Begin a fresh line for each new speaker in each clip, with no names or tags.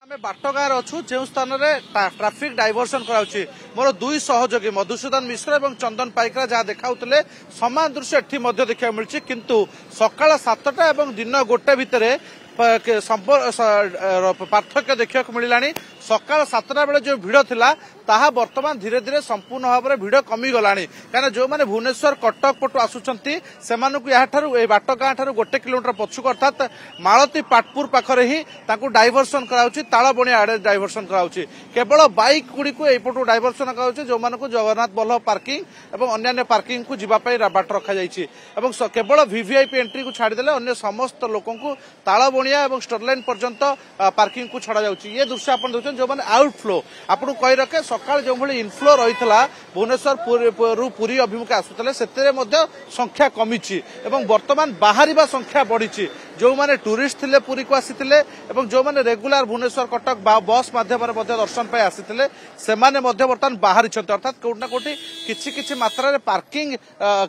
आमे बाटगाँव अच्छु जो स्थान में ट्राफिक डायवर्सन कराउछि मोर दुई सहयोगी मधुसूदन मिश्र और चंदन पाइकरा जहाँ देखा समान दृश्य एठी मध्य देखा मिलछि किंतु सकाळ 7टा और दिन 1 भितर पार्थक्य देखा मिलला। सकाळ 7टा बेले जो भिड़ थिला ताहा वर्तमान धीरे धीरे संपूर्ण भाव में भिड़ कमी गलानी कहीं जो मैंने भुवनेश्वर कटक पटु आसुचंती सेमानकु यहाँ बाटगाँ ठारू 1 किलोमीटर पछुक अर्थात मालती पाटपुर पाखरे ही ताकू डायवर्सन कराउछि तालबणिया आड़े डायवर्सन कराउछि केवल बाइक गुड़िक एपटू डायवर्सन कराउछि जो मानकु जगन्नाथ बल्लभ पार्किंग और अन्य पार्किंग को जीवाई बाट रखा जाइछि एवं केवल वीवीआईपी एंट्री को छाड़देले अन्य समस्त लोकंकु तालबणिया और स्टरलाइन पर्यंत पार्किंग को छड़ा जाउछि। ये दृश्य आपण देखुछन जो माने आउटफ्लो आपन कहि रखे सकाळ जो भली इनफ्लो रहितला भुवनेश्वर पुरी अभिमुखे आसुतले सेतेरे मध्ये संख्या कमिछि एवं वर्तमान बाहरिबा संख्या बढ़िछि जो माने टूरिस्ट थिले पुरी को आसीथिले एवं जो माने रेगुलर भुवनेश्वर कटक बस माध्यम दर्शन पाई आसीथिले सेमाने मध्ये वर्तमान बाहरी छथि अर्थात कोठी ना कोठी किछि किछि मात्रा रे पार्किंग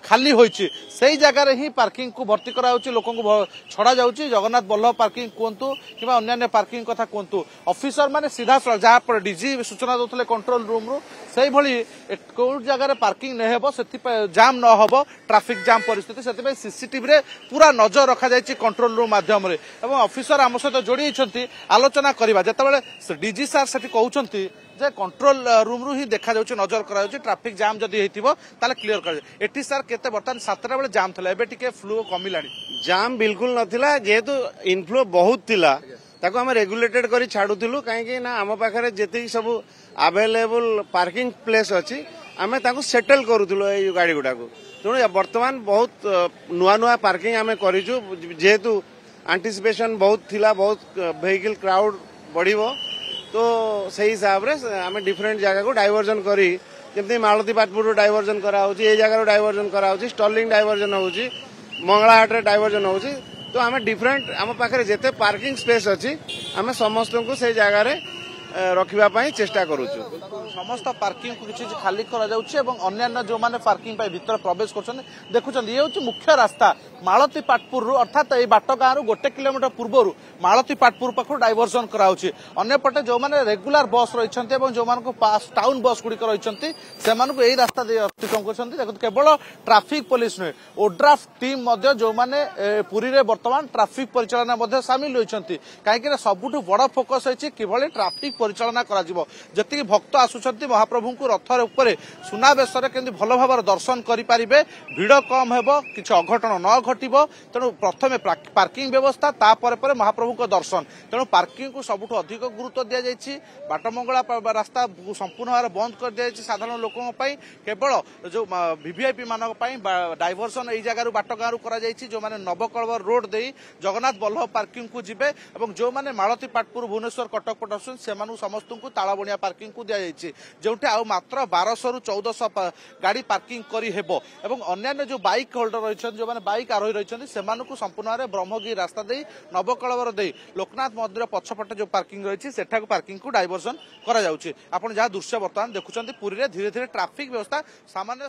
खाली होइछि सेही जगह रे ही पार्किंग को भर्ती कराउछि लोकन को छड़ा जाउछि जगन्नाथ बल्लभ पार्किंग कोंतु किबा अन्य पार्किंग कथा कोंतु ऑफिसर माने सीधा जहाँ पर डीजी सूचना दउथले कंट्रोल रूम रु सेही भली को जगह रे पार्किंग नै हेबो सेति जाम न होबो ट्रैफिक जाम परिस्थिति सेति पे सीसीटीवी रे पूरा नजर रखा जायछि कंट्रोल रूम माध्यम रे एवं ऑफिसर आम सहित जोड़ी आलोचना करबा जेतेबेले डीजी सार सेठी कहउछंती जे कंट्रोल रूम रु ही देखा जाउछि नजर करा ट्रैफिक जाम जदि हेतिबो ताले क्लियर कर एटी सार केते बर्तन 7टा बेले जाम थला एबे टिके फ्लो कमिलानी
जाम बिल्कुल नथिला जेहेतु इनफ्लो बहुत थिला ताको हम रेगुलेटेड करी छाडुथिलु काहे ना आम पाखरे जेति सब अवेलेबल पार्किंग प्लेस अछि आमे ताको सेटल करूथिलु ए गाड़ी गुडाको तेणु वर्तमान बहुत नुआ नुआ पार्किंग आमे करिजु जेहेतु एंटिसिपेशन बहुत थिला बहुत व्हीकल क्राउड बढ़िबो तो सही हिसाब रे आमे डिफरेंट जगह को डायवर्जन करी जमती मालती पाटपुर डायवर्जन करा होची ए जगह डायवर्जन करा होची स्टर्लिंग डायवर्जन होची मंगलाहाट रे डायवर्जन होची तो आमे डिफरेंट आम पाखरे जेते पार्किंग स्पेस अछि आमे समस्त को से जगह रे रखिबा पई चेष्टा करूछु
समस्त पार्किंग को किछि खाली करा जाउछि एवं अन्य जो माने पार्किंग पई भीतर प्रवेश करछन देखुछन ये होछि मुख्य रास्ता मालती पाटपुर रु अर्थात ए बाटगाँ रु 1 किलोमीटर पूर्वरु मालती पाटपुर पाखु डायवर्सन करा होछि अन्य पटे जो माने रेगुलर बस रहिछन्ते एवं जो मानको पास टाउन बस गुडी रहिछन्ते सेमानको एई रास्ता दे अतिक्रम करछन्ते देखु केवल ट्रैफिक पुलिस नै ओड्राफ टीम मध्ये जो माने पुरी रे वर्तमान ट्रैफिक परिचालन मध्ये शामिल होइछन्ते काहे कि सबुठु बड़ फोकस होइछि किभली ट्रैफिक परिचालन करा जिवो जति भक्त आसुछन्ते महाप्रभु को रथर ऊपर सुनावेश केमती भल भाव दर्शन करें भिड़ कम हेबो किछि अघटन न घटिबो तेणु प्रथमे पार्किंग व्यवस्था तापर महाप्रभु को दर्शन तेणु पार्किंग को सबुठ अधिक गुरुत्व दि जाइछि बाटमंगला रास्ता संपूर्ण भाव बंद कर दिया साधारण लोकों केवल जो वीवीआईपी मान डायवर्सन यही जगह बाटगाँ करा जो मैंने नवकलवर रोड दे जगन्नाथ बल्लभ पार्किंग को जिबे एवं जो मैंने मालती पाटपुर भुवनेश्वर कटक पट आसुन से समस्त को तालबणिया पार्किंग को दि जाइछि जोठी आउ मात्र 1200 रु 1400 गाड़ी पार्किंग करी हेबो एवं अन्य जो बाइक होल्डर रही जो मैंने बाइक आरोही रही से संपूर्ण ब्रह्मगिरी रास्ता दे नवकलवर दे लोकनाथ मंदिर पछपटे जो पार्किंग रही सेठा पार्किंग को डायवर्सन करा जाउछि। आपण जहाँ दृश्य बर्तमान देखुछन्ती पुरी रे धीरे धीरे ट्रैफिक व्यवस्था सामान्य